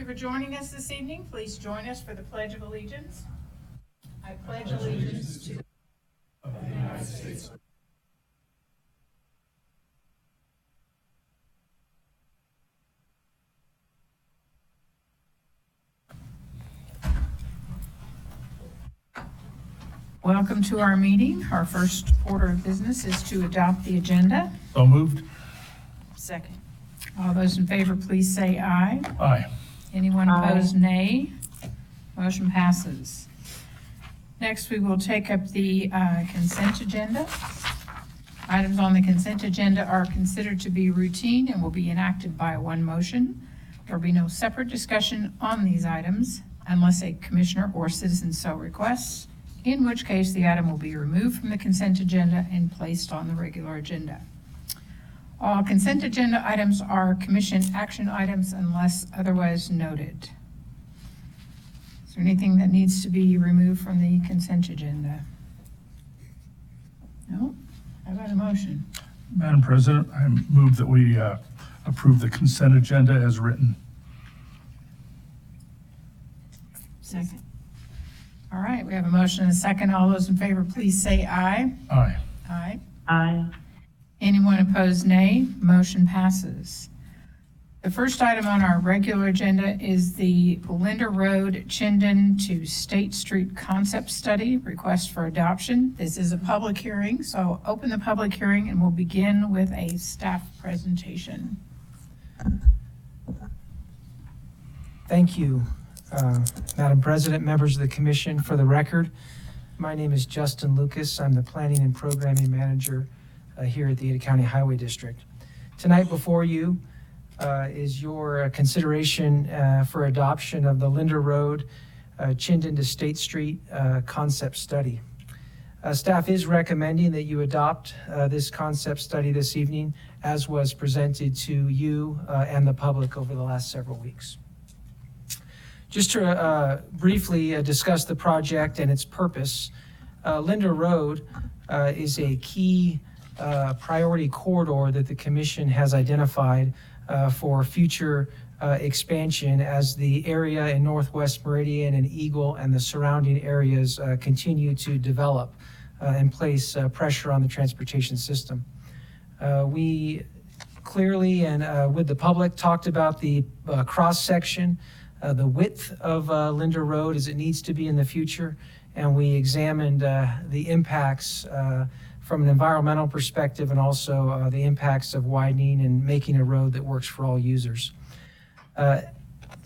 you for joining us this evening. Please join us for the Pledge of Allegiance. I pledge allegiance to of the United States. Welcome to our meeting. Our first order of business is to adopt the agenda. So moved. Second. All those in favor, please say aye. Aye. Anyone opposed, nay. Motion passes. Next, we will take up the consent agenda. Items on the consent agenda are considered to be routine and will be enacted by one motion. There will be no separate discussion on these items unless a commissioner or citizen so requests, in which case the item will be removed from the consent agenda and placed on the regular agenda. All consent agenda items are commission action items unless otherwise noted. Is there anything that needs to be removed from the consent agenda? No? How about a motion? Madam President, I move that we approve the consent agenda as written. Second. All right, we have a motion and a second. All those in favor, please say aye. Aye. Aye. Aye. Anyone opposed, nay. Motion passes. The first item on our regular agenda is the Linder Road, Chinden to State Street concept study, request for adoption. This is a public hearing, so I'll open the public hearing and we'll begin with a staff presentation. Thank you, Madam President, members of the commission. For the record, my name is Justin Lucas. I'm the Planning and Programming Manager here at the Ada County Highway District. Tonight before you is your consideration for adoption of the Linder Road, Chinden to State Street concept study. Staff is recommending that you adopt this concept study this evening, as was presented to you and the public over the last several weeks. Just to briefly discuss the project and its purpose, Linder Road is a key priority corridor that the Commission has identified for future expansion as the area in Northwest Meridian and Eagle and the surrounding areas continue to develop and place pressure on the transportation system. We clearly and with the public talked about the cross-section, the width of Linder Road as it needs to be in the future, and we examined the impacts from an environmental perspective and also the impacts of widening and making a road that works for all users.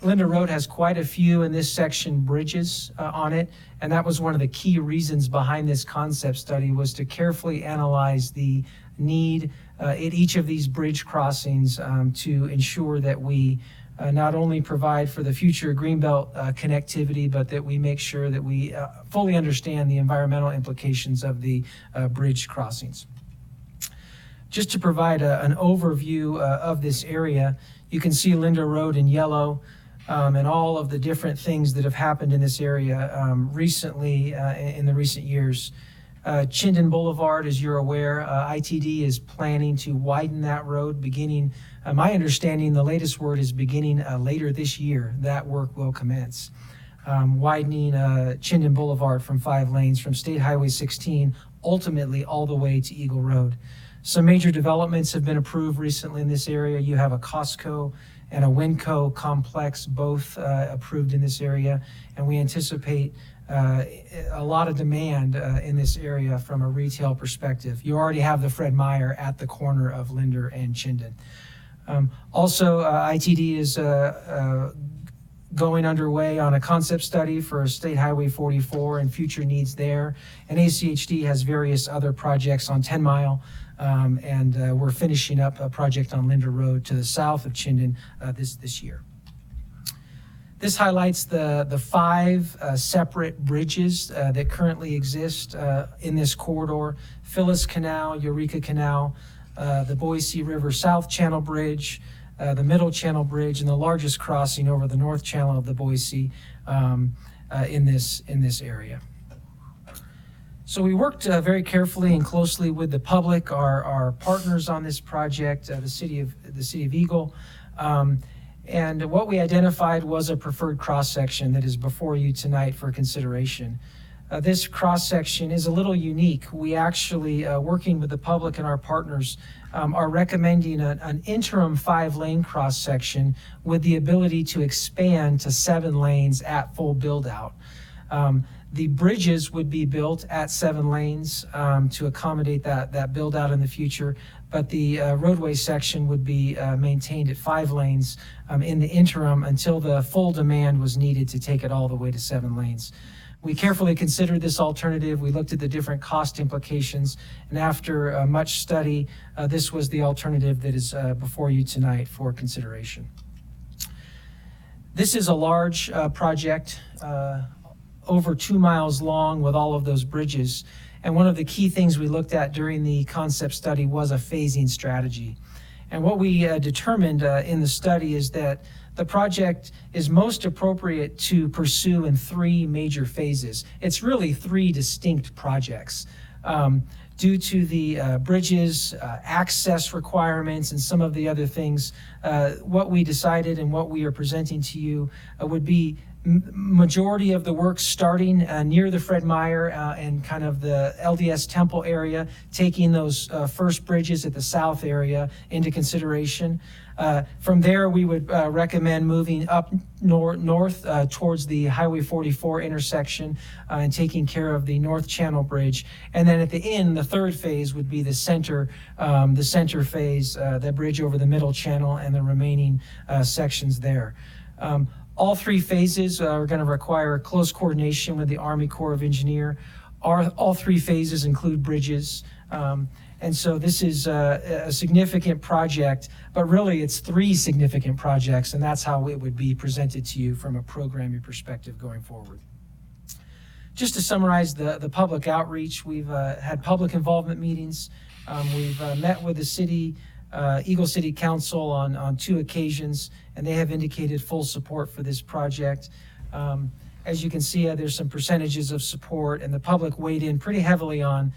Linder Road has quite a few in this section bridges on it, and that was one of the key reasons behind this concept study, was to carefully analyze the need at each of these bridge crossings to ensure that we not only provide for the future Greenbelt connectivity, but that we make sure that we fully understand the environmental implications of the bridge crossings. Just to provide an overview of this area, you can see Linder Road in yellow and all of the different things that have happened in this area recently in the recent years. Chinden Boulevard, as you're aware, ITD is planning to widen that road beginning, my understanding, the latest word is beginning later this year. That work will commence. Widening Chinden Boulevard from 5 lanes from State Highway 16, ultimately all the way to Eagle Road. Some major developments have been approved recently in this area. You have a Costco and a Winco complex, both approved in this area, and we anticipate a lot of demand in this area from a retail perspective. You already have the Fred Meyer at the corner of Linder and Chinden. Also, ITD is going underway on a concept study for State Highway 44 and future needs there. And ACHD has various other projects on 10 Mile, and we're finishing up a project on Linder Road to the south of Chinden this year. This highlights the 5 separate bridges that currently exist in this corridor: Phyllis Canal, Eureka Canal, the Boise River South Channel Bridge, the Middle Channel Bridge, and the largest crossing over the North Channel of the Boise in this area. So we worked very carefully and closely with the public, our partners on this project, the city of Eagle, And what we identified was a preferred cross-section that is before you tonight for consideration. This cross-section is a little unique. We actually, working with the public and our partners, are recommending an interim 5-lane cross-section with the ability to expand to 7 lanes at full build-out. The bridges would be built at 7 lanes to accommodate that build-out in the future, but the roadway section would be maintained at 5 lanes in the interim until the full demand was needed to take it all the way to 7 lanes. We carefully considered this alternative. We looked at the different cost implications, and after much study, this was the alternative that is before you tonight for consideration. This is a large project, over 2 miles long with all of those bridges. And one of the key things we looked at during the concept study was a phasing strategy. And what we determined in the study is that the project is most appropriate to pursue in 3 major phases. It's really 3 distinct projects. Due to the bridges, access requirements, and some of the other things, what we decided and what we are presenting to you would be majority of the work starting near the Fred Meyer and kind of the LDS Temple area, taking those first bridges at the south area into consideration. From there, we would recommend moving up north towards the Highway 44 intersection and taking care of the North Channel Bridge. And then at the end, the 3rd phase would be the center phase, the bridge over the Middle Channel and the remaining sections there. All 3 phases are going to require close coordination with the Army Corps of Engineers. All 3 phases include bridges. And so this is a significant project, but really it's 3 significant projects, and that's how it would be presented to you from a programming perspective going forward. Just to summarize the public outreach, we've had public involvement meetings. We've met with the city, Eagle City Council on 2 occasions, and they have indicated full support for this project. As you can see, there's some percentages of support, and the public weighed in pretty heavily on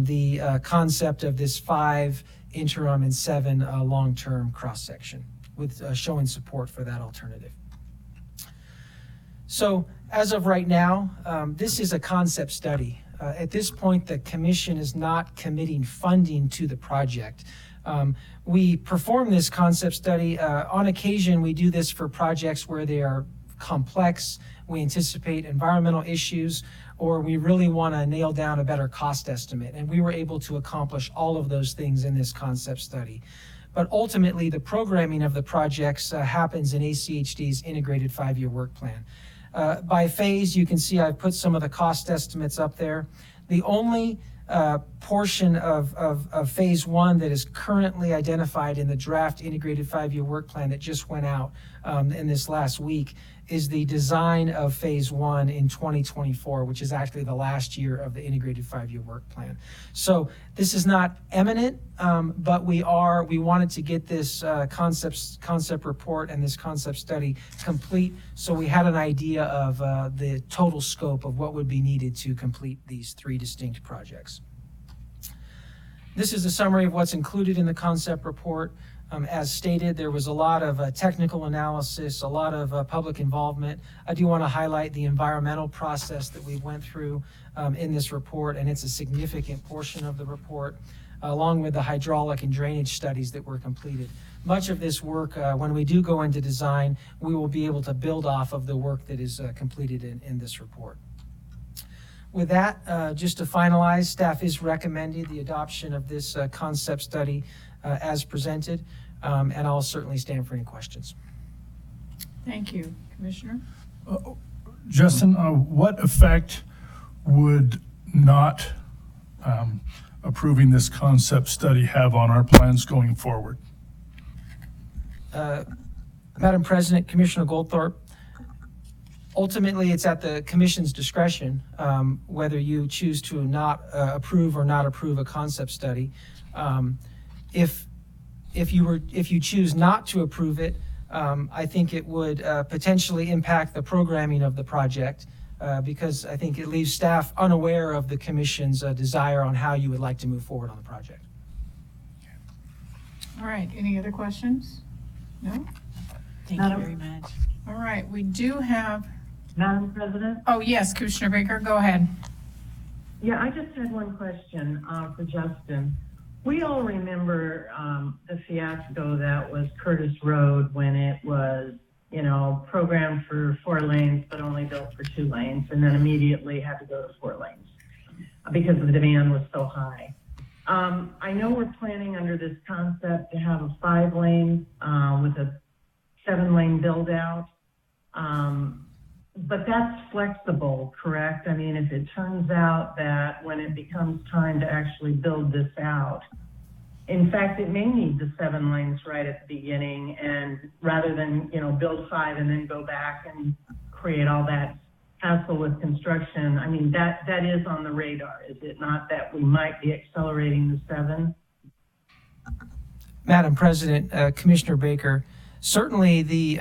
the concept of this 5 interim and 7 long-term cross-section, with showing support for that alternative. So as of right now, this is a concept study. At this point, the commission is not committing funding to the project. We perform this concept study. On occasion, we do this for projects where they are complex, we anticipate environmental issues, or we really want to nail down a better cost estimate. And we were able to accomplish all of those things in this concept study. But ultimately, the programming of the projects happens in ACHD's integrated 5-year work plan. By phase, you can see I've put some of the cost estimates up there. The only portion of phase 1 that is currently identified in the draft integrated 5-year work plan that just went out in this last week is the design of phase 1 in 2024, which is actually the last year of the integrated 5-year work plan. So this is not imminent, but we wanted to get this concept report and this concept study complete, so we had an idea of the total scope of what would be needed to complete these 3 distinct projects. This is a summary of what's included in the concept report. As stated, there was a lot of technical analysis, a lot of public involvement. I do want to highlight the environmental process that we went through in this report, and it's a significant portion of the report, along with the hydraulic and drainage studies that were completed. Much of this work, when we do go into design, we will be able to build off of the work that is completed in this report. With that, just to finalize, staff is recommending the adoption of this concept study as presented, and I'll certainly stand for any questions. Thank you, Commissioner. Justin, what effect would not approving this concept study have on our plans going forward? Madam President, Commissioner Goldthorpe, ultimately it's at the Commission's discretion whether you choose to not approve or not approve a concept study. If you choose not to approve it, I think it would potentially impact the programming of the project because I think it leaves staff unaware of the Commission's desire on how you would like to move forward on the project. All right, any other questions? No? Thank you very much. All right, we do have, Madam President? oh yes, Commissioner Baker, go ahead. Yeah, I just had one question for Justin. We all remember the fiasco that was Curtis Road when it was, you know, programmed for 4 lanes but only built for 2 lanes, and then immediately had to go to 4 lanes because the demand was so high. I know we're planning under this concept to have a 5-lane with a 7-lane build out. But that's flexible, correct? I mean, if it turns out that when it becomes time to actually build this out, in fact, it may need the 7 lanes right at the beginning, and rather than, you know, build 5 and then go back and create all that hassle with construction. I mean, that is on the radar, is it not, that we might be accelerating the 7? Madam President, Commissioner Baker, certainly the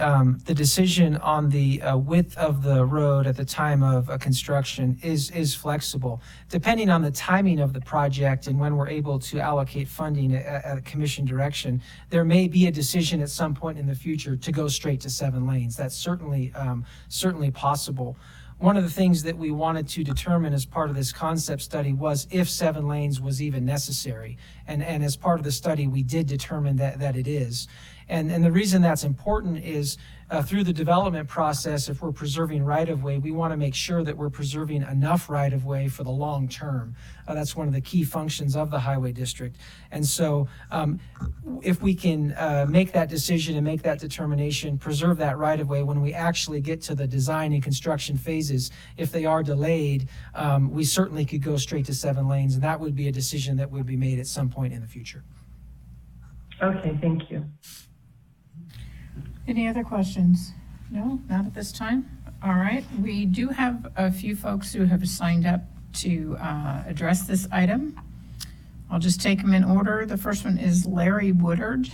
decision on the width of the road at the time of construction is flexible. Depending on the timing of the project and when we're able to allocate funding at commission direction, there may be a decision at some point in the future to go straight to 7 lanes. That's certainly possible. One of the things that we wanted to determine as part of this concept study was if 7 lanes was even necessary. And as part of the study, we did determine that it is. And the reason that's important is through the development process, if we're preserving right-of-way, we want to make sure that we're preserving enough right-of-way for the long term. That's one of the key functions of the highway district. And so if we can make that decision and make that determination, preserve that right-of-way when we actually get to the design and construction phases, if they are delayed, we certainly could go straight to 7 lanes, and that would be a decision that would be made at some point in the future. Okay, thank you. Any other questions? No, not at this time. All right, we do have a few folks who have signed up to address this item. I'll just take them in order. The first one is Larry Woodard.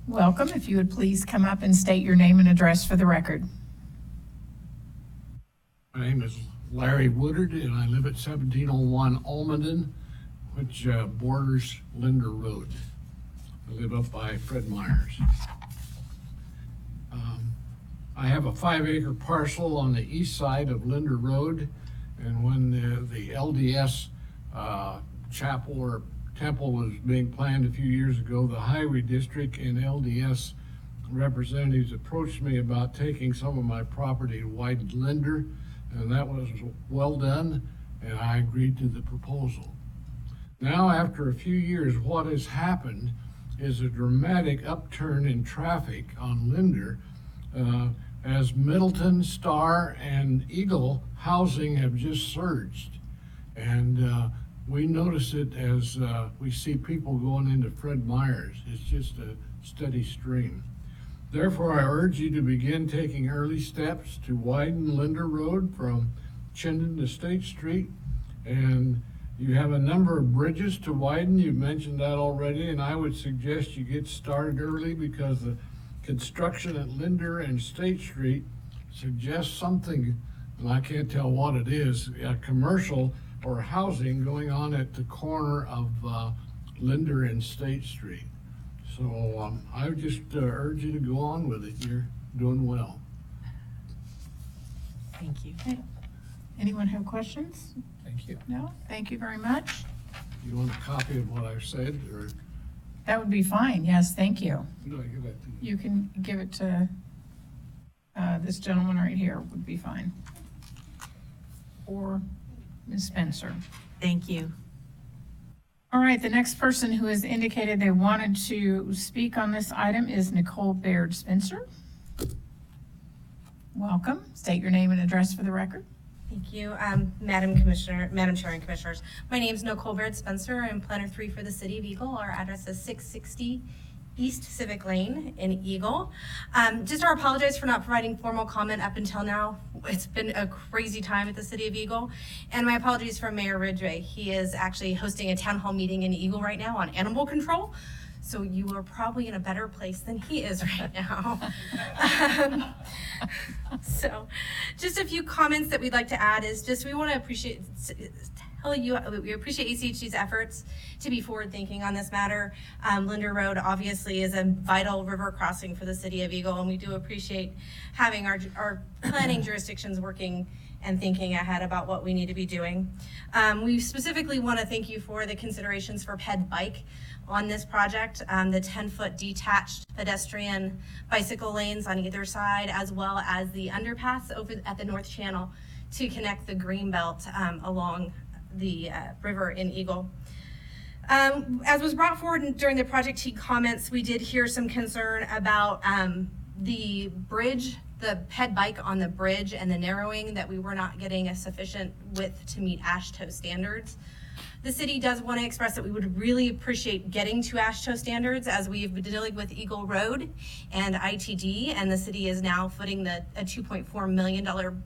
Welcome. If you would please come up and state your name and address for the record. My name is Larry Woodard, and I live at 1701 Almaden, which borders Linder Road. I live up by Fred Meyer's. I have a 5-acre parcel on the east side of Linder Road, and when the LDS chapel or temple was being planned a few years ago, the highway district and LDS representatives approached me about taking some of my property to widen Linder, and that was well done, and I agreed to the proposal. Now, after a few years, what has happened is a dramatic upturn in traffic on Linder as Middleton, Star, and Eagle housing have just surged. And we notice it as we see people going into Fred Meyer's. It's just a steady stream. Therefore, I urge you to begin taking early steps to widen Linder Road from Chinden to State Street. And you have a number of bridges to widen. You've mentioned that already, and I would suggest you get started early because the construction at Linder and State Street suggests something, and I can't tell what it is, a commercial or housing going on at the corner of Linder and State Street. So I would just urge you to go on with it. You're doing well. Thank you. Okay. Anyone have questions? Thank you. No? Thank you very much. You want a copy of what I've said, or That would be fine. Yes, thank you. do I give that to you? You can give it to this gentleman right here would be fine. Or Ms. Spencer. Thank you. All right, the next person who has indicated they wanted to speak on this item is Nicole Baird Spencer. Welcome. State your name and address for the record. Thank you, Madam Chair and Commissioners. My name is Nicole Baird Spencer. I'm Planner 3 for the City of Eagle. Our address is 660 East Civic Lane in Eagle. Just to apologize for not providing formal comment up until now. It's been a crazy time at the City of Eagle. And my apologies for Mayor Ridgway. He is actually hosting a town hall meeting in Eagle right now on animal control. So you are probably in a better place than he is right now. So just a few comments that we'd like to add is just we want to Hala, we appreciate ACHD's efforts to be forward-thinking on this matter. Linder Road obviously is a vital river crossing for the city of Eagle, and we do appreciate having our planning jurisdictions working and thinking ahead about what we need to be doing. We specifically want to thank you for the considerations for ped bike on this project, the 10-foot detached pedestrian bicycle lanes on either side, as well as the underpass over at the North Channel to connect the green belt along the river in Eagle. As was brought forward during the project team comments, we did hear some concern about the bridge, the ped bike on the bridge and the narrowing, that we were not getting a sufficient width to meet AASHTO standards. The city does want to express that we would really appreciate getting to AASHTO standards, as we've been dealing with Eagle Road and ITD, and the city is now footing a $2.4 million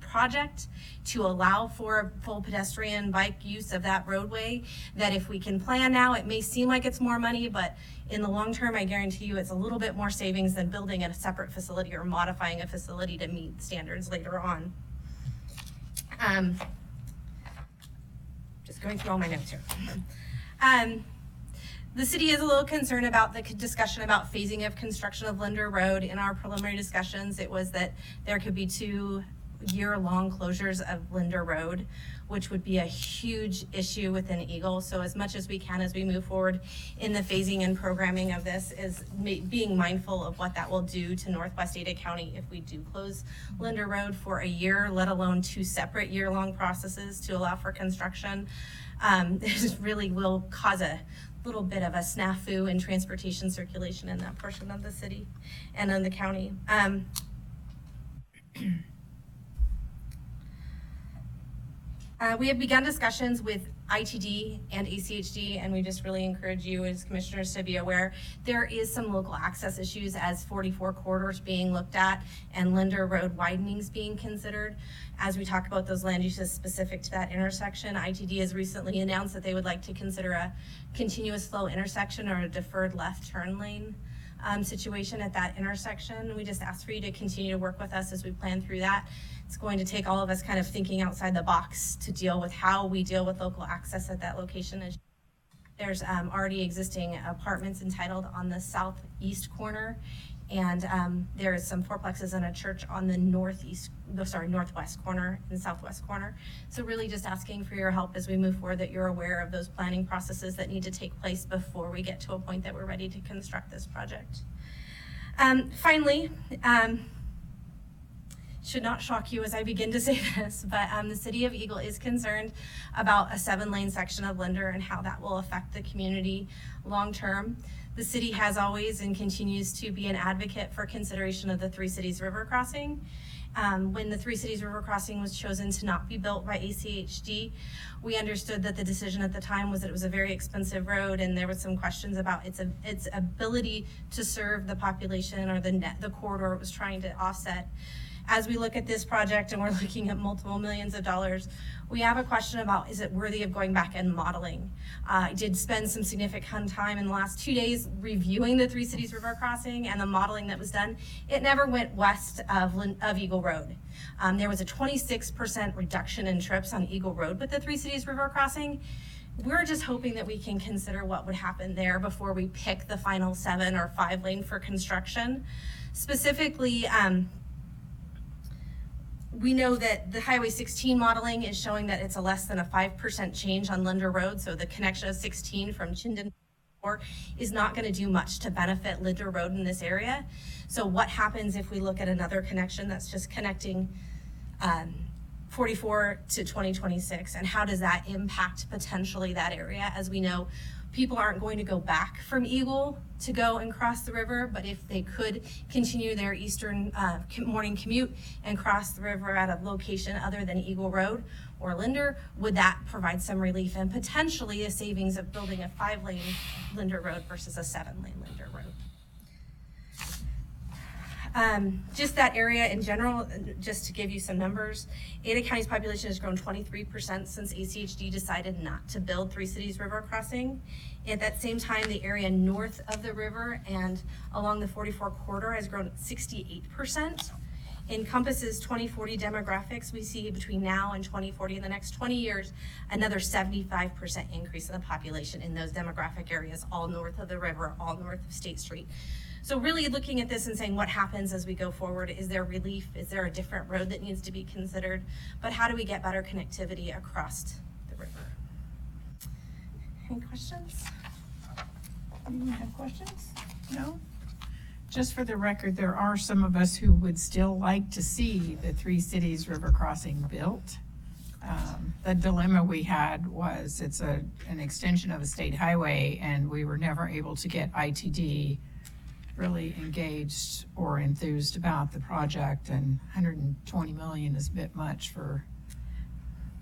project to allow for full pedestrian bike use of that roadway. That if we can plan now, it may seem like it's more money, but in the long term, I guarantee you it's a little bit more savings than building a separate facility or modifying a facility to meet standards later on. Just going through all my notes here. The city is a little concerned about the discussion about phasing of construction of Linder Road. In our preliminary discussions, it was that there could be 2-year-long closures of Linder Road, which would be a huge issue within Eagle. So as much as we can as we move forward in the phasing and programming of this is being mindful of what that will do to Northwest Ada County if we do close Linder Road for a year, let alone 2 separate year-long processes to allow for construction. This really will cause a little bit of a snafu in transportation circulation in that portion of the city and in the county. We have begun discussions with ITD and ACHD, and we just really encourage you as commissioners to be aware there is some local access issues as 44 corridors being looked at and Linder Road widenings being considered. As we talk about those land uses specific to that intersection, ITD has recently announced that they would like to consider a continuous flow intersection or a deferred left turn lane situation at that intersection. We just ask for you to continue to work with us as we plan through that. It's going to take all of us kind of thinking outside the box to deal with how we deal with local access at that location. There's already existing apartments entitled on the southeast corner, and there's some fourplexes and a church on the northwest corner and southwest corner. So really just asking for your help as we move forward, that you're aware of those planning processes that need to take place before we get to a point that we're ready to construct this project. Finally, should not shock you as I begin to say this, but the city of Eagle is concerned about a 7-lane section of Linder and how that will affect the community long term. The city has always and continues to be an advocate for consideration of the Three Cities River Crossing. When the Three Cities River Crossing was chosen to not be built by ACHD, we understood that the decision at the time was that it was a very expensive road, and there was some questions about its ability to serve the population or the corridor it was trying to offset. As we look at this project and we're looking at multiple millions of dollars, we have a question about, is it worthy of going back and modeling? I did spend some significant time in the last 2 days reviewing the Three Cities River Crossing and the modeling that was done. It never went west of Eagle Road. There was a 26% reduction in trips on Eagle Road with the Three Cities River Crossing. We're just hoping that we can consider what would happen there before we pick the final 7 or 5 lane for construction. Specifically, we know that the Highway 16 modeling is showing that it's a less than a 5% change on Linder Road. So the connection of 16 from Chinden is not going to do much to benefit Linder Road in this area. So what happens if we look at another connection that's just connecting 44 to 2026, and how does that impact potentially that area? As we know, people aren't going to go back from Eagle to go and cross the river, but if they could continue their eastern morning commute and cross the river at a location other than Eagle Road or Linder, would that provide some relief and potentially a savings of building a 5-lane Linder Road versus a 7-lane Linder Road? Just that area in general, just to give you some numbers, Ada County's population has grown 23% since ACHD decided not to build Three Cities River Crossing. At that same time, the area north of the river and along the 44 corridor has grown 68%. encompasses 2040 demographics. We see between now and 2040, in the next 20 years, another 75% increase in the population in those demographic areas, all north of the river, all north of State Street. So really looking at this and saying what happens as we go forward. Is there relief? Is there a different road that needs to be considered? But how do we get better connectivity across the river? Any questions? Anyone have questions? No? Just for the record, there are some of us who would still like to see the Three Cities River Crossing built. The dilemma we had was it's an extension of a state highway, and we were never able to get ITD really engaged or enthused about the project, and 120 million is a bit much for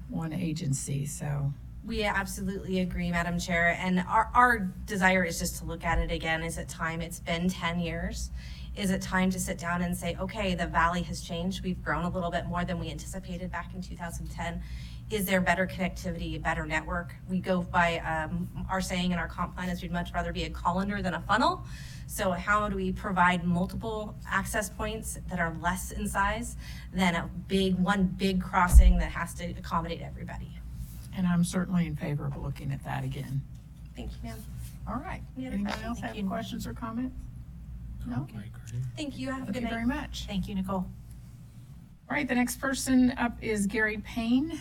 one agency, so. We absolutely agree, Madam Chair, and our desire is just to look at it again. Is it time? It's been 10 years. Is it time to sit down and say, okay, the valley has changed. We've grown a little bit more than we anticipated back in 2010. Is there better connectivity, a better network? We go by our saying in our comp plan is we'd much rather be a colander than a funnel. So how do we provide multiple access points that are less in size than one big crossing that has to accommodate everybody? And I'm certainly in favor of looking at that again. Thank you, ma'am. All right. Any other Anyone questions? else have Thank you. questions or comments? No? Thank you. Have a Thank good you night. very much. Thank you, Nicole. All right, the next person up is Gary Payne.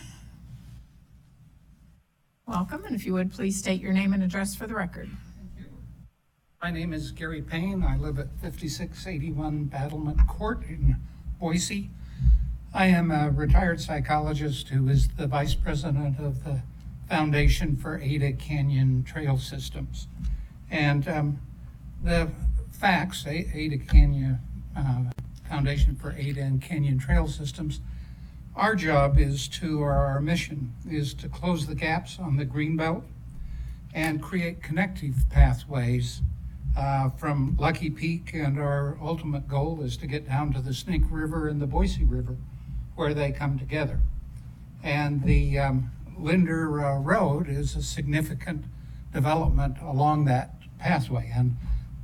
Welcome, and if you would, please state your name and address for the record. My name is Gary Payne. I live at 5681 Battlement Court in Boise. I am a retired psychologist who is the vice president of the Foundation for Ada Canyon Trail Systems. And the facts, Ada Canyon, Foundation for Ada and Canyon Trail Systems, our job is to, or our mission is to close the gaps on the Greenbelt and create connective pathways from Lucky Peak, and our ultimate goal is to get down to the Snake River and the Boise River where they come together. And the Linder Road is a significant development along that pathway, and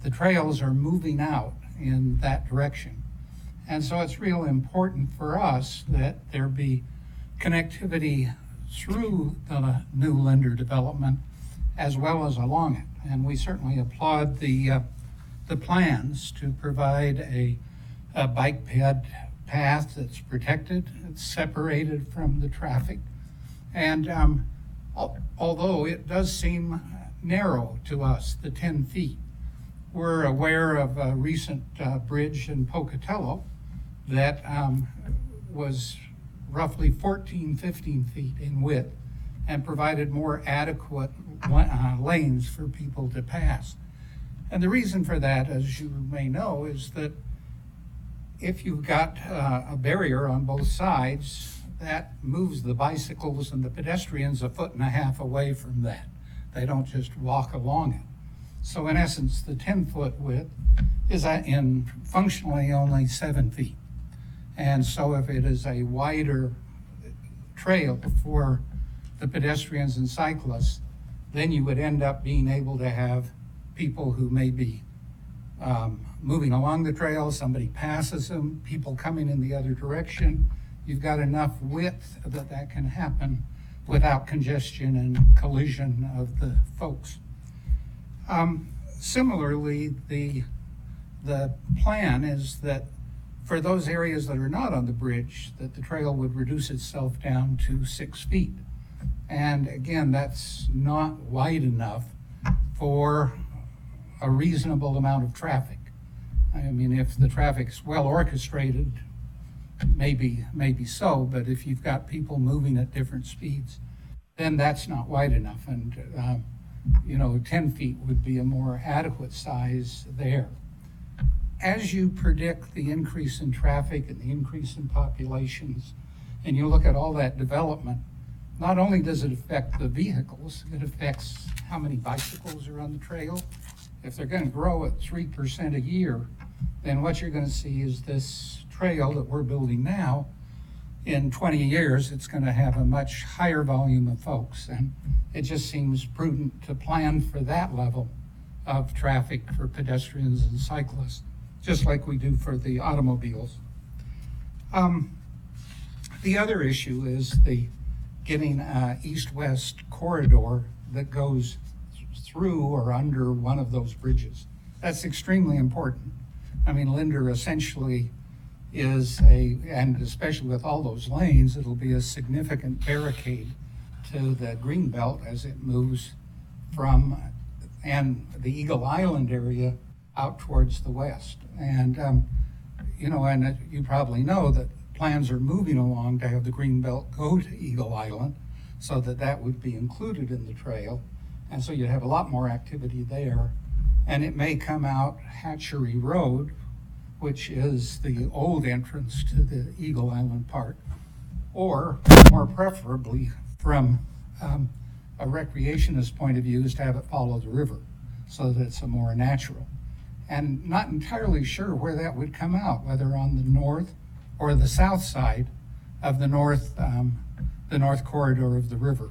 the trails are moving out in that direction. And so it's real important for us that there be connectivity through the new Linder development as well as along it. And we certainly applaud the plans to provide a bike path that's protected, it's separated from the traffic. And although it does seem narrow to us, the 10 feet, we're aware of a recent bridge in Pocatello that was roughly 15 feet in width and provided more adequate lanes for people to pass. And the reason for that, as you may know, is that if you've got a barrier on both sides, that moves the bicycles and the pedestrians 1.5 feet away from that. They don't just walk along it. So in essence, the 10-foot width is in functionally only 7 feet. And so if it is a wider trail for the pedestrians and cyclists, then you would end up being able to have people who may be moving along the trail, somebody passes them, people coming in the other direction. You've got enough width that can happen without congestion and collision of the folks. Similarly, the plan is that for those areas that are not on the bridge, that the trail would reduce itself down to 6 feet. And again, that's not wide enough for a reasonable amount of traffic. I mean, if the traffic's well orchestrated, maybe so, but if you've got people moving at different speeds, then that's not wide enough. And 10 feet would be a more adequate size there. As you predict the increase in traffic and the increase in populations, and you look at all that development, not only does it affect the vehicles, it affects how many bicycles are on the trail. If they're going to grow at 3% a year, then what you're going to see is this trail that we're building now, in 20 years, it's going to have a much higher volume of folks. And it just seems prudent to plan for that level of traffic for pedestrians and cyclists, just like we do for the automobiles. The other issue is the getting east-west corridor that goes through or under one of those bridges. That's extremely important. I mean, Linder essentially is and especially with all those lanes, it'll be a significant barricade to the green belt as it moves from and the Eagle Island area out towards the west. And, you probably know that plans are moving along to have the green belt go to Eagle Island so that that would be included in the trail. And so you'd have a lot more activity there. And it may come out Hatchery Road, which is the old entrance to the Eagle Island Park, or more preferably from a recreationist point of view is to have it follow the river so that it's a more natural. And not entirely sure where that would come out, whether on the north or the south side of the north corridor of the river.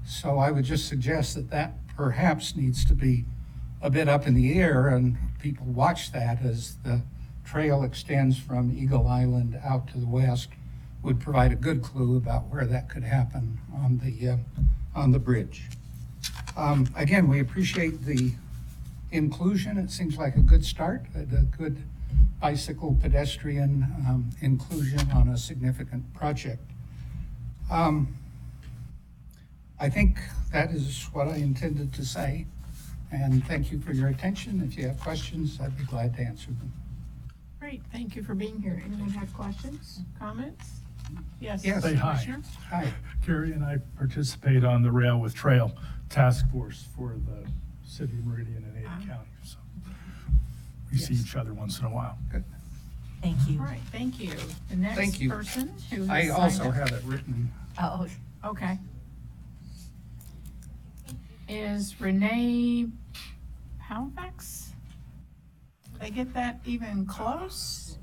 So I would just suggest that that perhaps needs to be a bit up in the air, and people watch that as the trail extends from Eagle Island out to the west, would provide a good clue about where that could happen on the bridge. Again, we appreciate the inclusion. It seems like a good start, a good bicycle pedestrian inclusion on a significant project. I think that is what I intended to say, and thank you for your attention. If you have questions, I'd be glad to answer them. Great, thank you for being here. Anyone have questions, comments? Yes. Yes. Say hi. Commissioner? Hi. Carrie and I participate on the Rail with Trail Task Force for the City of Meridian and Ada County. So we see Yes. each other once in a while. Good. Thank All you. right, thank you. The next Thank you. person who has I signed also up- have it written. Oh, Okay. Is Renee Halifax? Did I get that even close?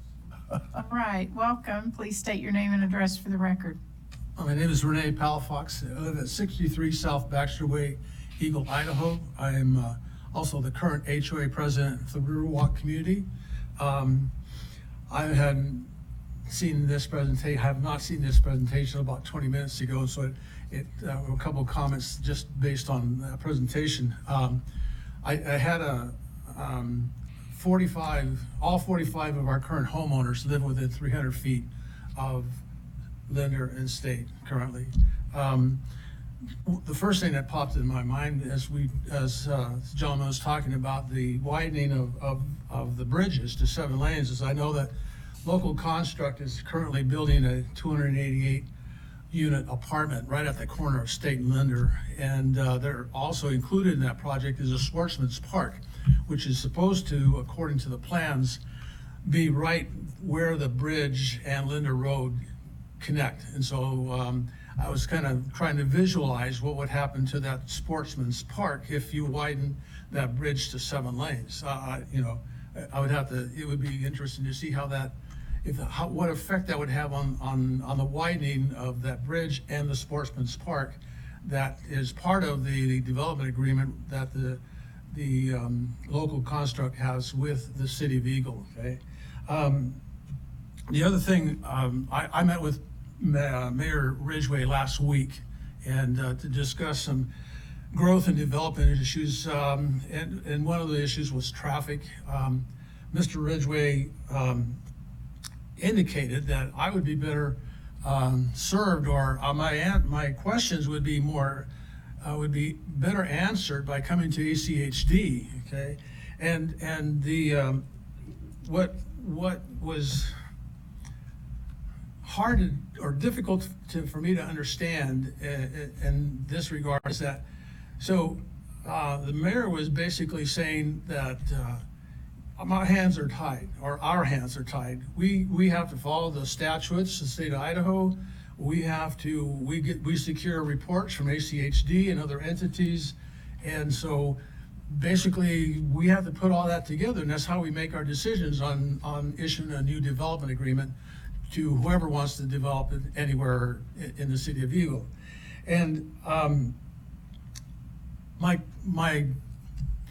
All right, welcome. Please state your name and address for the record. My name is Renee Palafox. I live at 63 South Baxter Way, Eagle, Idaho. I am also the current HOA president for the Riverwalk community. I hadn't seen this presentation, have not seen this presentation about 20 minutes ago, so a couple of comments just based on that presentation. I had all 45 of our current homeowners live within 300 feet of Linder and State currently. The first thing that popped in my mind as John was talking about the widening of the bridges to 7 lanes is I know that Local Construct is currently building a 288 unit apartment right at the corner of State and Linder. And they're also included in that project is a sportsman's park, which is supposed to, according to the plans, be right where the bridge and Linder Road connect. And so I was kind of trying to visualize what would happen to that sportsman's park if you widen that bridge to 7 lanes. I would have to, it would be interesting to see how that, what effect that would have on the widening of that bridge and the sportsman's park. That is part of the development agreement that the local construct has with the city of Eagle, okay? The other thing, I met with Mayor Ridgway last week and to discuss some growth and development issues, and one of the issues was traffic. Mr. Ridgway indicated that I would be better served, or my questions would be better answered by coming to ACHD, okay? And the what was hard or difficult for me to understand in this regard is that, so the mayor was basically saying that my hands are tied, or our hands are tied. We have to follow the statutes, the state of Idaho. We secure reports from ACHD and other entities. And so basically we have to put all that together, and that's how we make our decisions on issuing a new development agreement to whoever wants to develop it anywhere in the city of Eagle. And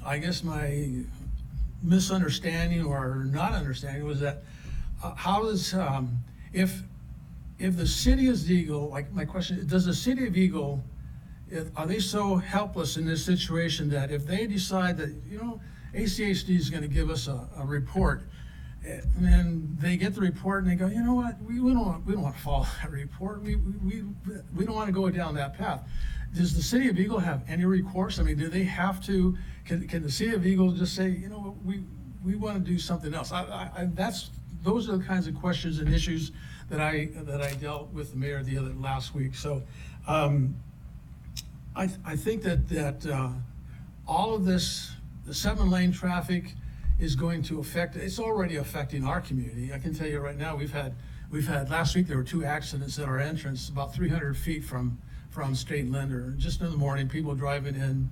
I guess my misunderstanding or not understanding was that how does if the city of Eagle, like my question, does the city of Eagle, are they so helpless in this situation that if they decide that, you know, ACHD is gonna give us a report, and then they get the report and they go, you know what, we don't want to follow that report, we don't want to go down that path. Does the city of Eagle have any recourse? I mean, do they have to, can the city of Eagle just say, you know, we want to do something else? Those are the kinds of questions and issues that I dealt with the mayor last week. So I think that all of this, the 7-lane traffic is going to affect, it's already affecting our community. I can tell you right now, we've had, last week there were 2 accidents at our entrance, about 300 feet from State Linder. Just in the morning, people driving in,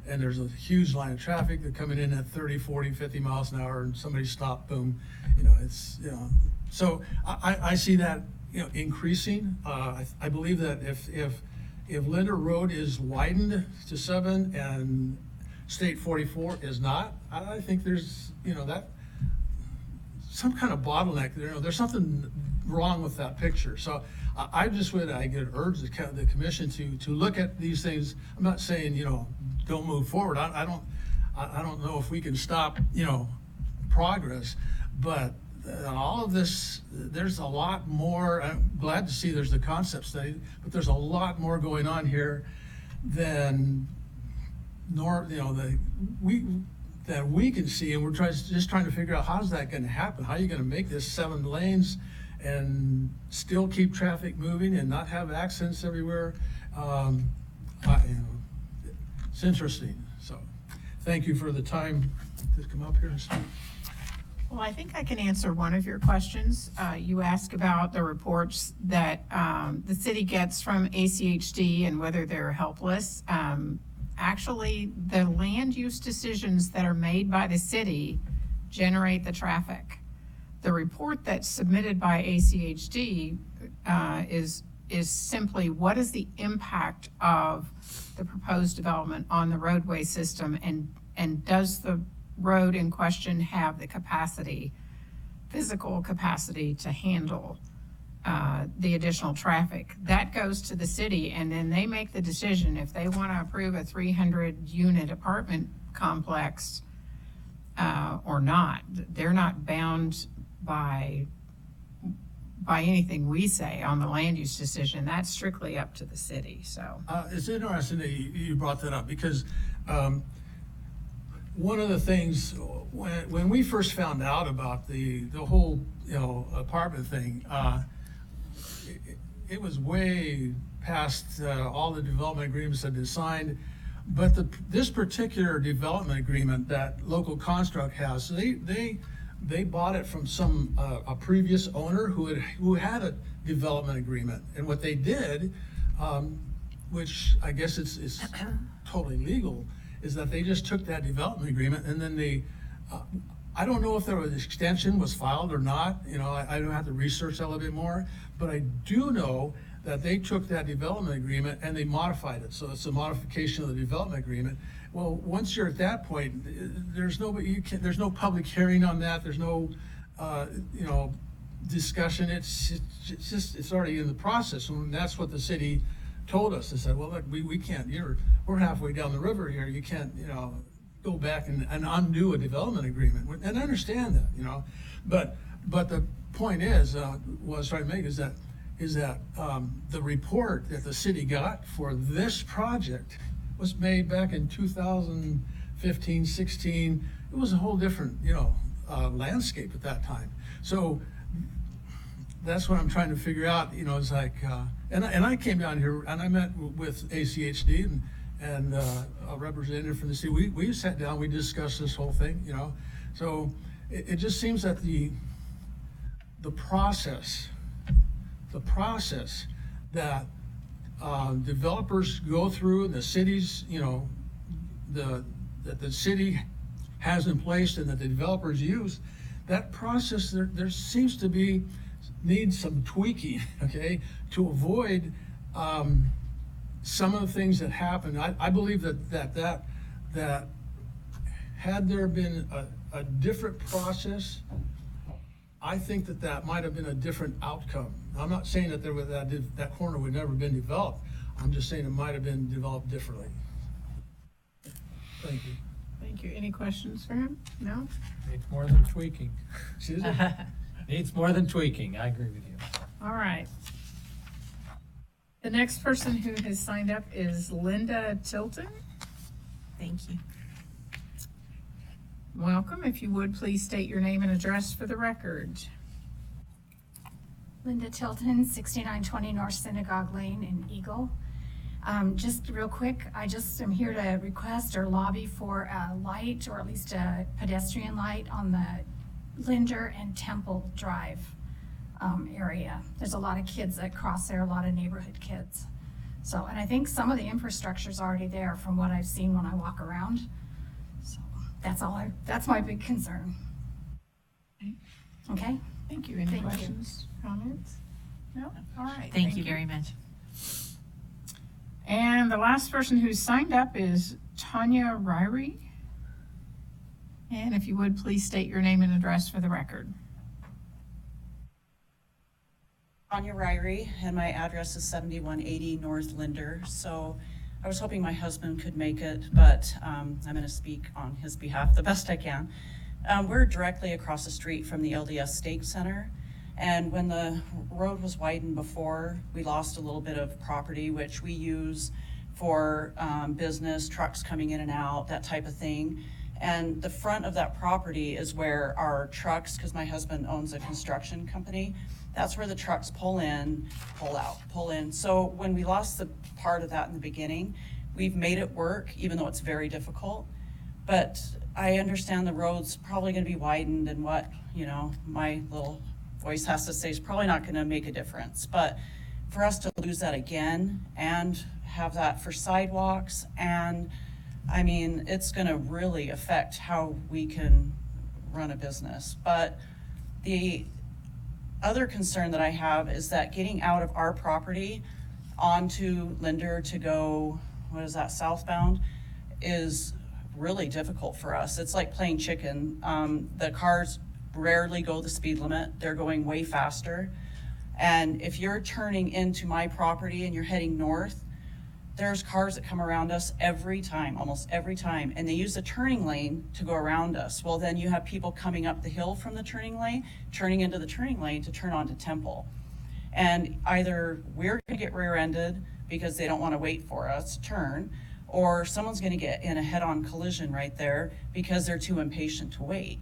and there's a huge line of traffic. They're coming in at 30, 40, 50 miles an hour, and somebody stopped, boom. You know, it's, you know, so I see that, you know, increasing. I believe that if Linder Road is widened to 7 and State 44 is not, I think there's, you know, that some kind of bottleneck there. You know, there's something wrong with that picture. So I just would, I could urge the commission to look at these things. I'm not saying, you know, don't move forward. I don't know if we can stop, you know, progress, but all of this, there's a lot more. I'm glad to see there's the concept study, but there's a lot more going on here than that we can see, and we're just trying to figure out how's that going to happen. How are you going to make this 7 lanes and still keep traffic moving and not have accidents everywhere? It's interesting. So, thank you for the time to come up here and speak. Well, I think I can answer one of your questions. You asked about the reports that the city gets from ACHD and whether they're helpless. Actually, the land use decisions that are made by the city generate the traffic. The report that's submitted by ACHD is simply what is the impact of the proposed development on the roadway system, and does the road in question have the capacity, physical capacity to handle the additional traffic. That goes to the city, and then they make the decision if they want to approve a 300-unit apartment complex or not. They're not bound by anything we say on the land use decision. That's strictly up to the city. So it's interesting that you brought that up, because one of the things when we first found out about the whole, you know, apartment thing, it was way past all the development agreements had been signed. But this particular development agreement that Local Construct has, they bought it from a previous owner who had a development agreement. And what they did, which I guess it's totally legal, is that they just took that development agreement and then I don't know if there was an extension was filed or not. You know, I don't have to research that a little bit more, but I do know that they took that development agreement and they modified it. So it's a modification of the development agreement. Well, once you're at that point, there's no public hearing on that. There's no, you know, discussion. It's already in the process, and that's what the city told us. They said, well, look, we can't. We're halfway down the river here. You can't, you know, go back and undo a development agreement. And I understand that, you know, but the point is, what I was trying to make is that the report that the city got for this project was made back in 2015, 16. It was a whole different, you know, landscape at that time. So that's what I'm trying to figure out. You know, it's like, and I came down here and I met with ACHD and a representative from the city. We sat down, we discussed this whole thing, you know. So it just seems that the process that developers go through, and the cities, you know, that the city has in place and that the developers use, that process there seems to need some tweaking, okay, to avoid some of the things that happen. I believe that had there been a different process, I think that that might have been a different outcome. I'm not saying that that corner would never been developed. I'm just saying it might have been developed differently. Thank you. Thank you. Any questions for him? No? Needs more than tweaking. Excuse me? Needs more than tweaking, I agree with you. All right. The next person who has signed up is Linda Tilton. Thank you. Welcome. If you would, please state your name and address for the record. Linda Tilton, 6920 North Synagogue Lane in Eagle. Just real quick, I just am here to request or lobby for a light, or at least a pedestrian light on the Linder and Temple Drive area. There's a lot of kids that cross there, a lot of neighborhood kids. So, and I think some of the infrastructure's already there from what I've seen when I walk around. So that's my big concern. Okay? Thank you. Any Thank you. questions, comments? No? All right. Thank you very much. And the last person who's signed up is Tanya Ryrie. And if you would, please state your name and address for the record. Tanya Ryrie, and my address is 7180 North Linder. So I was hoping my husband could make it, but I'm going to speak on his behalf the best I can. We're directly across the street from the LDS Stake Center. And when the road was widened before, we lost a little bit of property, which we use for business, trucks coming in and out, that type of thing. And the front of that property is where our trucks, because my husband owns a construction company, that's where the trucks pull in, pull out, pull in. So when we lost the part of that in the beginning, we've made it work, even though it's very difficult. But I understand the road's probably going to be widened, and what, my little voice has to say is probably not going to make a difference. But for us to lose that again and have that for sidewalks, and I mean, it's going to really affect how we can run a business. But the other concern that I have is that getting out of our property onto Linder to go, southbound, is really difficult for us. It's like playing chicken. The cars rarely go the speed limit. They're going way faster. And if you're turning into my property and you're heading north, there's cars that come around us every time, almost every time, and they use the turning lane to go around us. Well, then you have people coming up the hill from the turning lane, turning into the turning lane to turn onto Temple. And either we're gonna get rear-ended because they don't wanna wait for us to turn, or someone's gonna get in a head-on collision right there because they're too impatient to wait.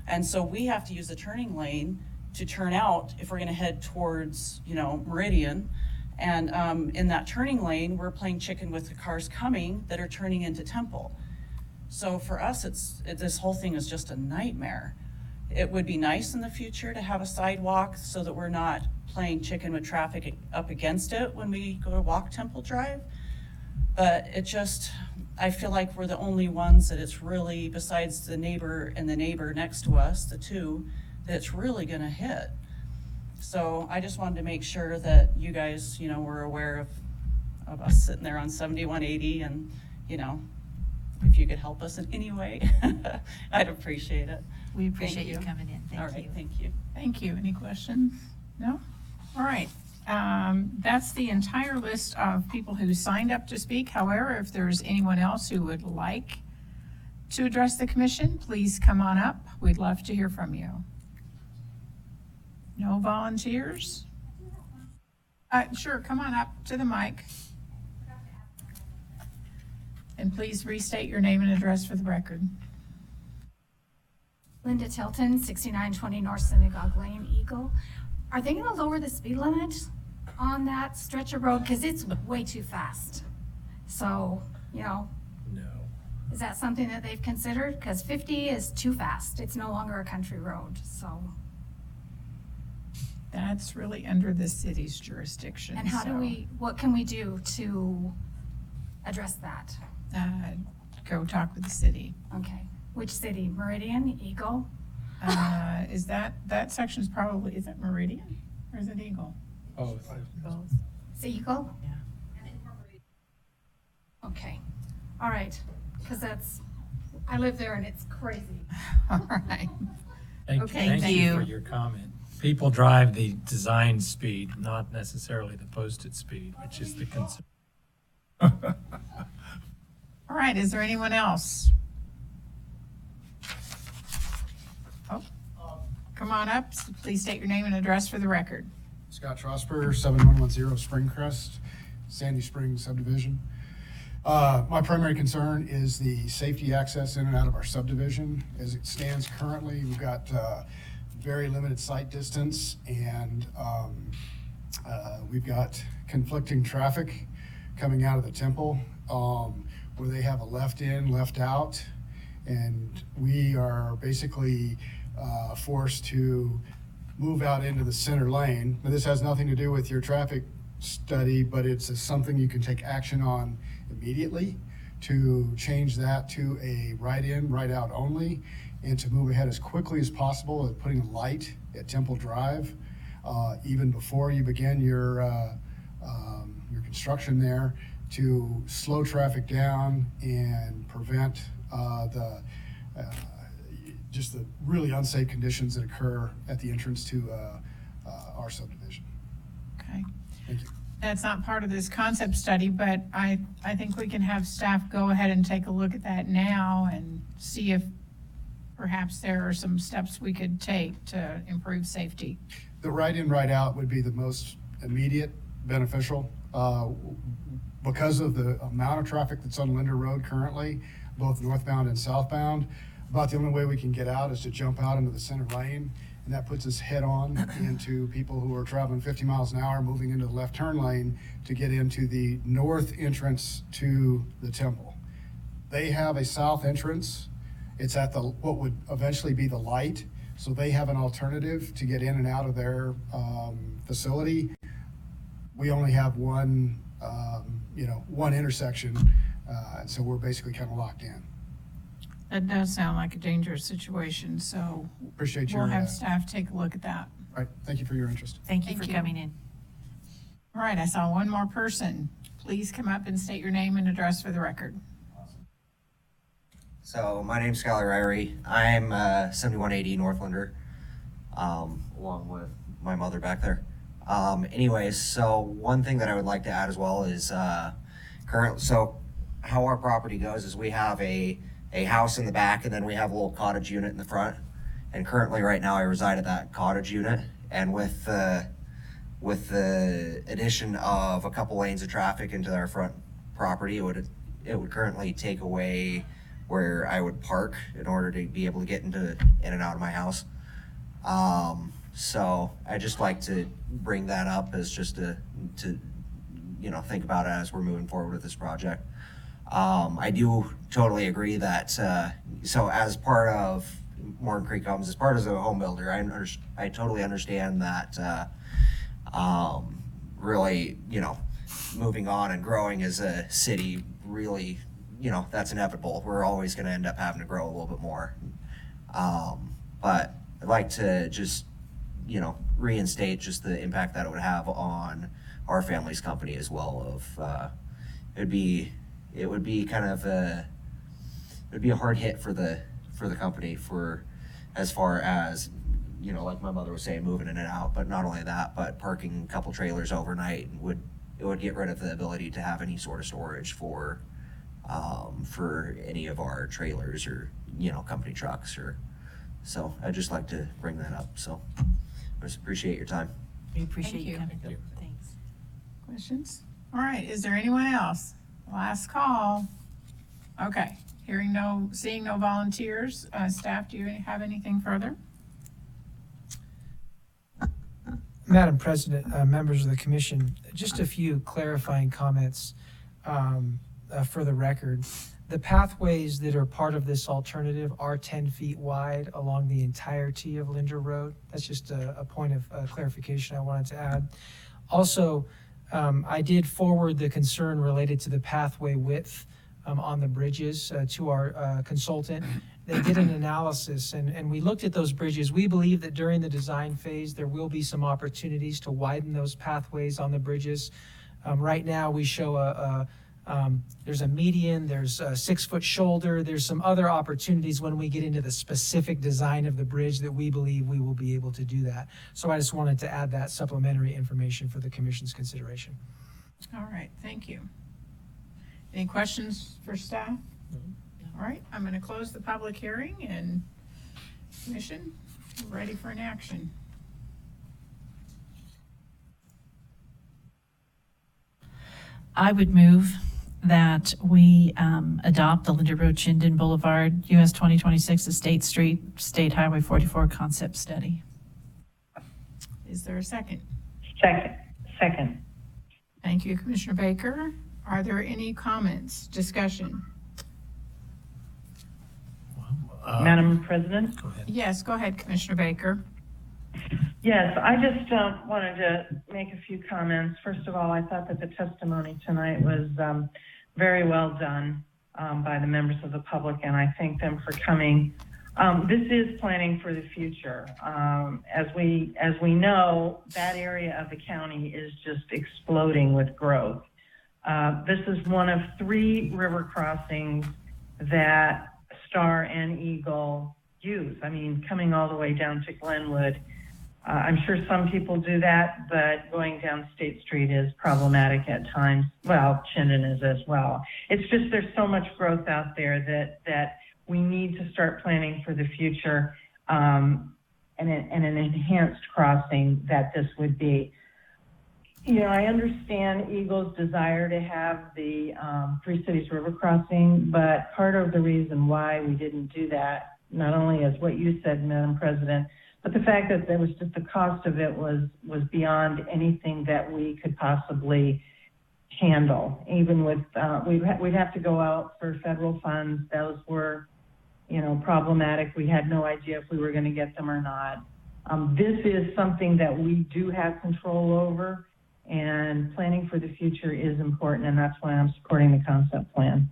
And so we have to use the turning lane to turn out if we're gonna head towards, Meridian. And in that turning lane, we're playing chicken with the cars coming that are turning into Temple. So for us, this whole thing is just a nightmare. It would be nice in the future to have a sidewalk so that we're not playing chicken with traffic up against it when we go to walk Temple Drive. But I feel like we're the only ones that it's really, besides the neighbor and the neighbor next to us, the two, that it's really gonna hit. So I just wanted to make sure that you guys, were aware of us sitting there on 7180, and, if you could help us in any way, I'd appreciate it. We appreciate Thank you coming in. All right, thank you. Thank you. Any questions? No? All right. That's the entire list of people who signed up to speak. However, if there's anyone else who would like to address the commission, please come on up. We'd love to hear from you. No volunteers? Sure, come on up to the mic. And please restate your name and address for the record. Linda Tilton, 6920 North Synagogue Lane, Eagle. Are they going to lower the speed limit on that stretch of road? Because it's way too fast. So, No. is that something that they've considered? Because 50 is too fast. It's no longer a country road, so. That's really under the city's jurisdiction. And what can we do to address that? Go talk with the city. Okay. Which city? Meridian, Eagle? Is that section's probably, is it Meridian or is it Eagle? Oh, Is it Eagle? Yeah. Okay. All right. Because I live there and it's crazy. All right. Okay, Thank thank you you. for your comment. People drive the design speed, not necessarily the posted speed, which is the concern. All right, is there anyone else? Oh, come on up, please state your name and address for the record. Scott Trosper, 7110 Springcrest, Sandy Springs subdivision. My primary concern is the safety access in and out of our subdivision. As it stands currently, we've got very limited sight distance, and we've got conflicting traffic coming out of the temple, where they have a left in, left out, and we are basically forced to move out into the center lane. Now, this has nothing to do with your traffic study, but it's something you can take action on immediately to change that to a right in, right out only, and to move ahead as quickly as possible at putting a light at Temple Drive, even before you begin your construction there, to slow traffic down and prevent just the really unsafe conditions that occur at the entrance to our subdivision. Okay. Thank you. That's not part of this concept study, but I think we can have staff go ahead and take a look at that now and see if perhaps there are some steps we could take to improve safety. The right in, right out would be the most immediate beneficial. Because of the amount of traffic that's on Linder Road currently, both northbound and southbound, about the only way we can get out is to jump out into the center lane, and that puts us head on into people who are traveling 50 miles an hour moving into the left turn lane to get into the north entrance to the temple. They have a south entrance. It's at what would eventually be the light, so they have an alternative to get in and out of their facility. We only have one intersection, and so we're basically kind of locked in. That does sound like a dangerous situation, so Appreciate your. we'll have staff take a look at that. Right, thank you for your interest. Thank you Thank for you. coming in. All right, I saw one more person. Please come up and state your name and address for the record. So my name's Skylar Ryrie. I'm 7180 Northlander, along with my mother back there. Anyways, so one thing that I would like to add as well is so how our property goes is we have a house in the back, and then we have a little cottage unit in the front. And currently, right now, I reside at that cottage unit, and with the addition of a couple lanes of traffic into our front property, it would currently take away where I would park in order to be able to get in and out of my house. So I just like to bring that up as just to think about it as we're moving forward with this project. I do totally agree that so as part of Morgan Creek Homes, as part of a home builder, I totally understand that really, moving on and growing as a city, really, that's inevitable. We're always going to end up having to grow a little bit more. But I'd like to just, reinstate just the impact that it would have on our family's company as well. It would be kind of it would be a hard hit for the company for as far as, like my mother was saying, moving in and out. But not only that, but parking a couple trailers overnight would get rid of the ability to have any sort of storage for any of our trailers or company trucks so I'd just like to bring that up. So I just appreciate your time. We appreciate you Thank coming. Thanks. Questions? All right, is there anyone else? Last call. Okay, seeing no volunteers. Staff, do you have anything further? Madam President, members of the commission, just a few clarifying comments for the record. The pathways that are part of this alternative are 10 feet wide along the entirety of Linder Road. That's just a point of clarification I wanted to add. Also, I did forward the concern related to the pathway width on the bridges to our consultant. They did an analysis, and we looked at those bridges. We believe that during the design phase, there will be some opportunities to widen those pathways on the bridges. Right now, we show There's a median, there's a 6-foot shoulder, there's some other opportunities when we get into the specific design of the bridge that we believe we will be able to do that. So I just wanted to add that supplementary information for the commission's consideration. All right, thank you. Any questions for staff? All right, I'm going to close the public hearing and commission, ready for an action. I would move that we adopt the Linder Road Chinden Boulevard US 2026 Estate Street State Highway 44 concept study. Is there a second? Second. Thank you, Commissioner Baker. Are there any comments, discussion? Madam President? Go ahead. Yes, go ahead, Commissioner Baker. Yes, I just wanted to make a few comments. First of all, I thought that the testimony tonight was very well done by the members of the public, and I thank them for coming. This is planning for the future. As we know, that area of the county is just exploding with growth. This is one of 3 river crossings that Star and Eagle use. I mean, coming all the way down to Glenwood. I'm sure some people do that, but going down State Street is problematic at times. Well, Chinden is as well. It's just there's so much growth out there that we need to start planning for the future, and an enhanced crossing that this would be. You know, I understand Eagle's desire to have the Three Cities River crossing, but part of the reason why we didn't do that, not only as what you said, Madam President, but the fact that there was just the cost of it was beyond anything that we could possibly handle. Even with, we'd have to go out for federal funds. Those were, problematic. We had no idea if we were going to get them or not. This is something that we do have control over, and planning for the future is important, and that's why I'm supporting the concept plan.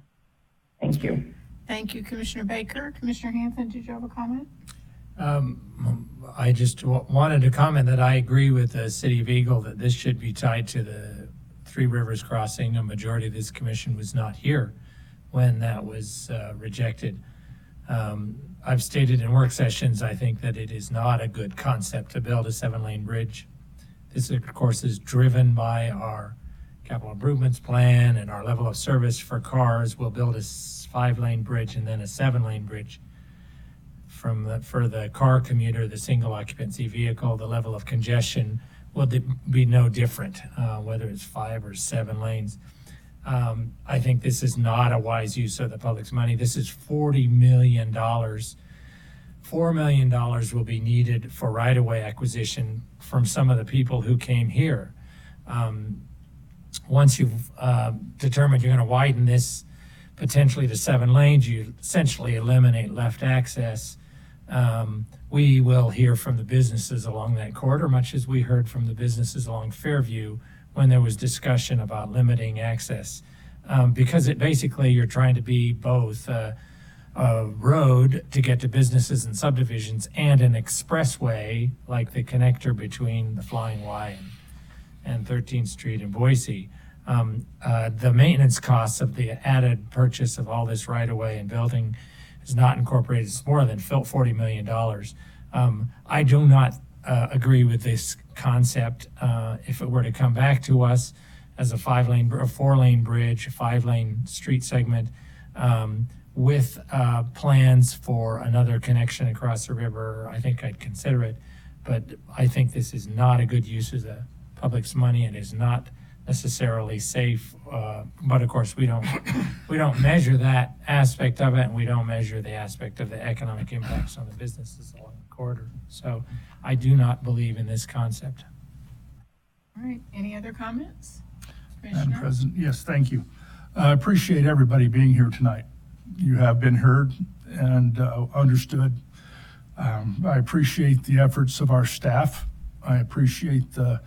Thank you. Thank you, Commissioner Baker. Commissioner Hanson, did you have a comment? I just wanted to comment that I agree with the City of Eagle that this should be tied to the Three Rivers crossing. A majority of this commission was not here when that was rejected. I've stated in work sessions, I think that it is not a good concept to build a 7-lane bridge. This, of course, is driven by our capital improvements plan and our level of service for cars. We'll build a 5-lane bridge and then a 7-lane bridge. For the car commuter, the single occupancy vehicle, the level of congestion will be no different, whether it's 5 or 7 lanes. I think this is not a wise use of the public's money. This is $40 million. $4 million will be needed for right-of-way acquisition from some of the people who came here. Once you've determined you're going to widen this potentially to 7 lanes, you essentially eliminate left access. We will hear from the businesses along that corridor, much as we heard from the businesses along Fairview when there was discussion about limiting access. Because basically you're trying to be both a road to get to businesses and subdivisions and an expressway, like the connector between the Flying Y and 13th Street in Boise. The maintenance costs of the added purchase of all this right-of-way and building is not incorporated. It's more than $40 million. I do not agree with this concept. If it were to come back to us as a 4-lane bridge, a 5-lane street segment, with plans for another connection across the river, I think I'd consider it. But I think this is not a good use of the public's money and is not necessarily safe. But of course, we don't measure that aspect of it, and we don't measure the aspect of the economic impacts on the businesses along the corridor. So I do not believe in this concept. All right, any other comments? Madam President, yes, thank you. I appreciate everybody being here tonight. You have been heard and understood. I appreciate the efforts of our staff. I appreciate the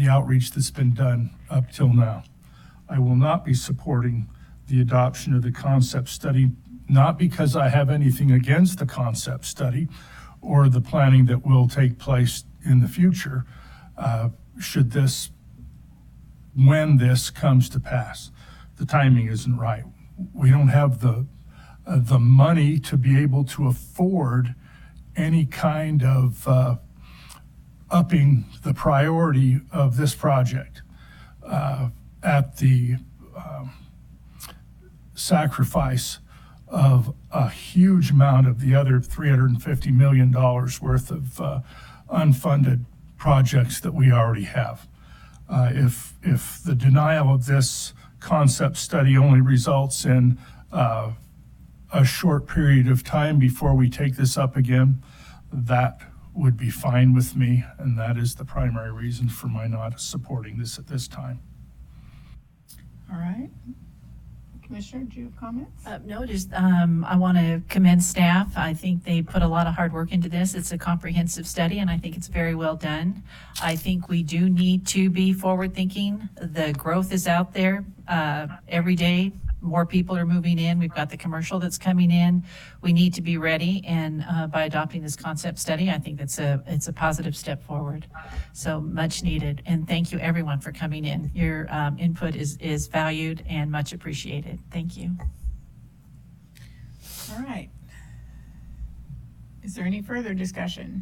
outreach that's been done up till now. I will not be supporting the adoption of the concept study, not because I have anything against the concept study or the planning that will take place in the future, should this when this comes to pass. The timing isn't right. We don't have the money to be able to afford any kind of upping the priority of this project at the sacrifice of a huge amount of the other $350 million worth of unfunded projects that we already have. If the denial of this concept study only results in a short period of time before we take this up again, that would be fine with me, and that is the primary reason for my not supporting this at this time. All right. Commissioner, do you have comments? No, just I want to commend staff. I think they put a lot of hard work into this. It's a comprehensive study, and I think it's very well done. I think we do need to be forward-thinking. The growth is out there every day. More people are moving in. We've got the commercial that's coming in. We need to be ready, and by adopting this concept study, I think it's a positive step forward. So much needed, and thank you everyone for coming in. Your input is valued and much appreciated. Thank you. All right. Is there any further discussion?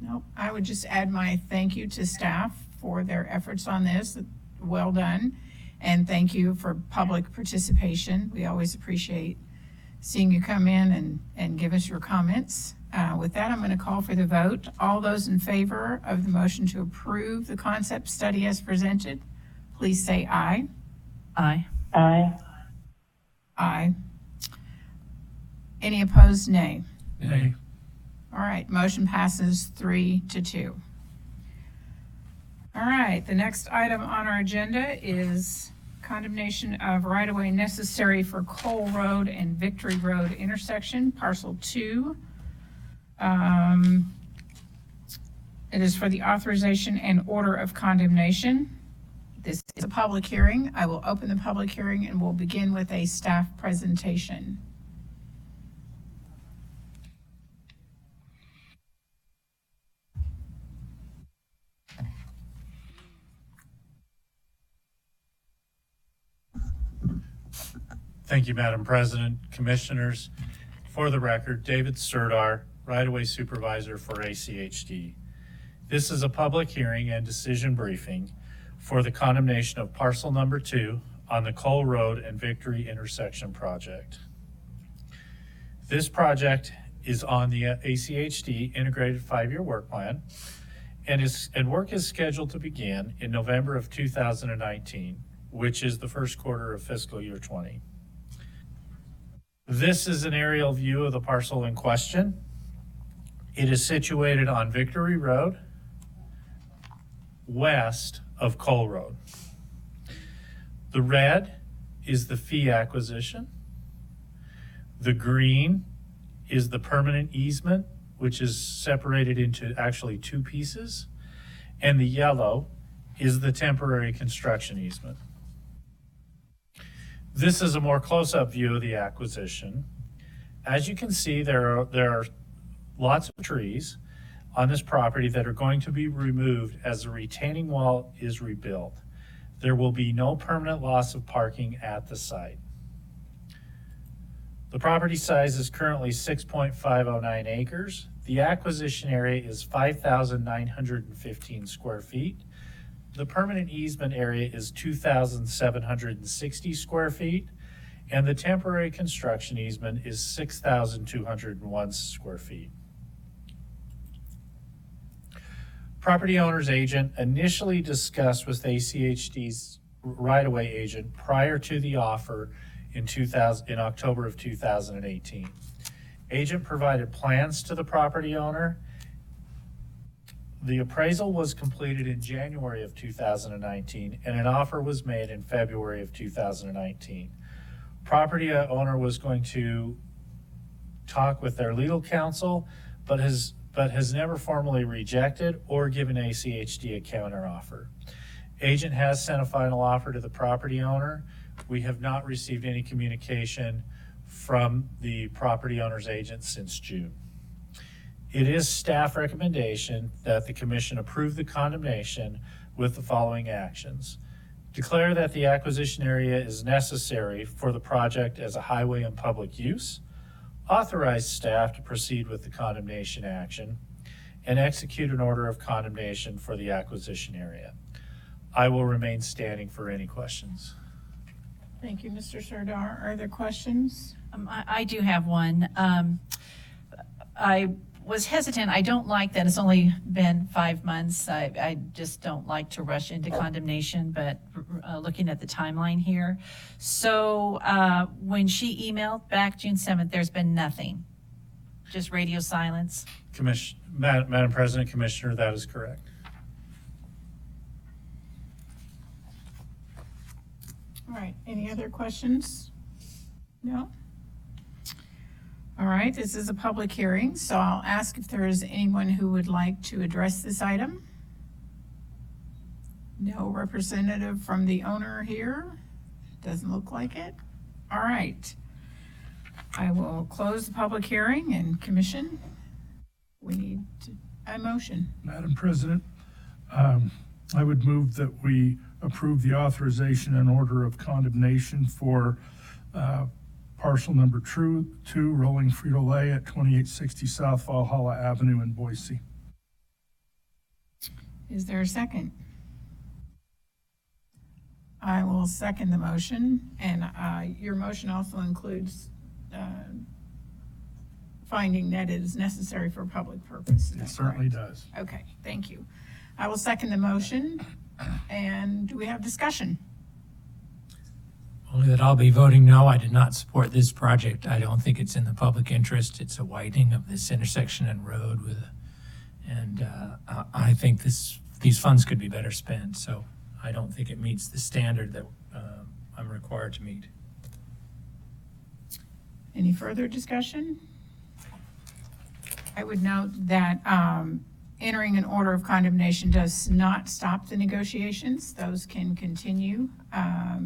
Nope. I would just add my thank you to staff for their efforts on this. Well done. And thank you for public participation. We always appreciate seeing you come in and give us your comments. With that, I'm going to call for the vote. All those in favor of the motion to approve the concept study as presented, please say aye. Aye. Aye. Aye. Any opposed, nay. Nay. All right, motion passes 3-2. All right, the next item on our agenda is condemnation of right-of-way necessary for Cole Road and Victory Road intersection, Parcel 2. It is for the authorization and order of condemnation. This is a public hearing. I will open the public hearing and we'll begin with a staff presentation. Thank you, Madam President, Commissioners. For the record, David Serdar, right-of-way supervisor for ACHD. This is a public hearing and decision briefing for the condemnation of parcel number 2 on the Cole Road and Victory intersection project. This project is on the ACHD Integrated 5-Year Work Plan, and work is scheduled to begin in November of 2019, which is the first quarter of fiscal year 20. This is an aerial view of the parcel in question. It is situated on Victory Road, west of Cole Road. The red is the fee acquisition. The green is the permanent easement, which is separated into actually 2 pieces. And the yellow is the temporary construction easement. This is a more close-up view of the acquisition. As you can see, there are lots of trees on this property that are going to be removed as the retaining wall is rebuilt. There will be no permanent loss of parking at the site. The property size is currently 6.509 acres. The acquisition area is 5,915 square feet. The permanent easement area is 2,760 square feet, and the temporary construction easement is 6,201 square feet. Property owner's agent initially discussed with ACHD's right-of-way agent prior to the offer in October of 2018. Agent provided plans to the property owner. The appraisal was completed in January of 2019, and an offer was made in February of 2019. Property owner was going to talk with their legal counsel, but has never formally rejected or given ACHD a counteroffer. Agent has sent a final offer to the property owner. We have not received any communication from the property owner's agent since June. It is staff recommendation that the commission approve the condemnation with the following actions. Declare that the acquisition area is necessary for the project as a highway and public use. Authorize staff to proceed with the condemnation action and execute an order of condemnation for the acquisition area. I will remain standing for any questions. Thank you, Mr. Sardar. Are there questions? I do have one. I was hesitant. I don't like that it's only been 5 months. I just don't like to rush into condemnation, but looking at the timeline here. So when she emailed back June 7th, there's been nothing, just radio silence. Madam President, Commissioner, that is correct. All right, any other questions? No? All right, this is a public hearing, so I'll ask if there is anyone who would like to address this item. No representative from the owner here? Doesn't look like it. All right. I will close the public hearing, and Commission, we need a motion. Madam President, I would move that we approve the authorization and order of condemnation for parcel number 2, rolling Frito-Lay at 2860 South Valhalla Avenue in Boise. Is there a second? I will second the motion, and your motion also includes finding that it is necessary for public purpose. It certainly does. Okay, thank you. I will second the motion, and do we have discussion? Only that I'll be voting no. I did not support this project. I don't think it's in the public interest. It's a widening of this intersection and road and I think these funds could be better spent. So I don't think it meets the standard that I'm required to meet. Any further discussion? I would note that entering an order of condemnation does not stop the negotiations. Those can continue.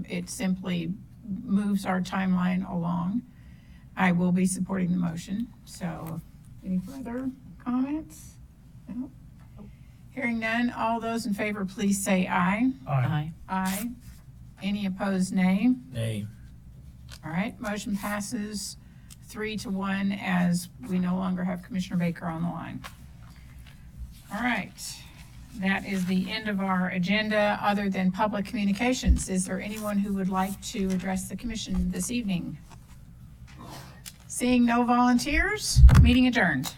It simply moves our timeline along. I will be supporting the motion. So any further comments? No? Hearing none, all those in favor, please say aye. Aye. Aye. Any opposed, nay? Nay. All right, motion passes 3-1 as we no longer have Commissioner Baker on the line. All right, that is the end of our agenda other than public communications. Is there anyone who would like to address the commission this evening? Seeing no volunteers, meeting adjourned.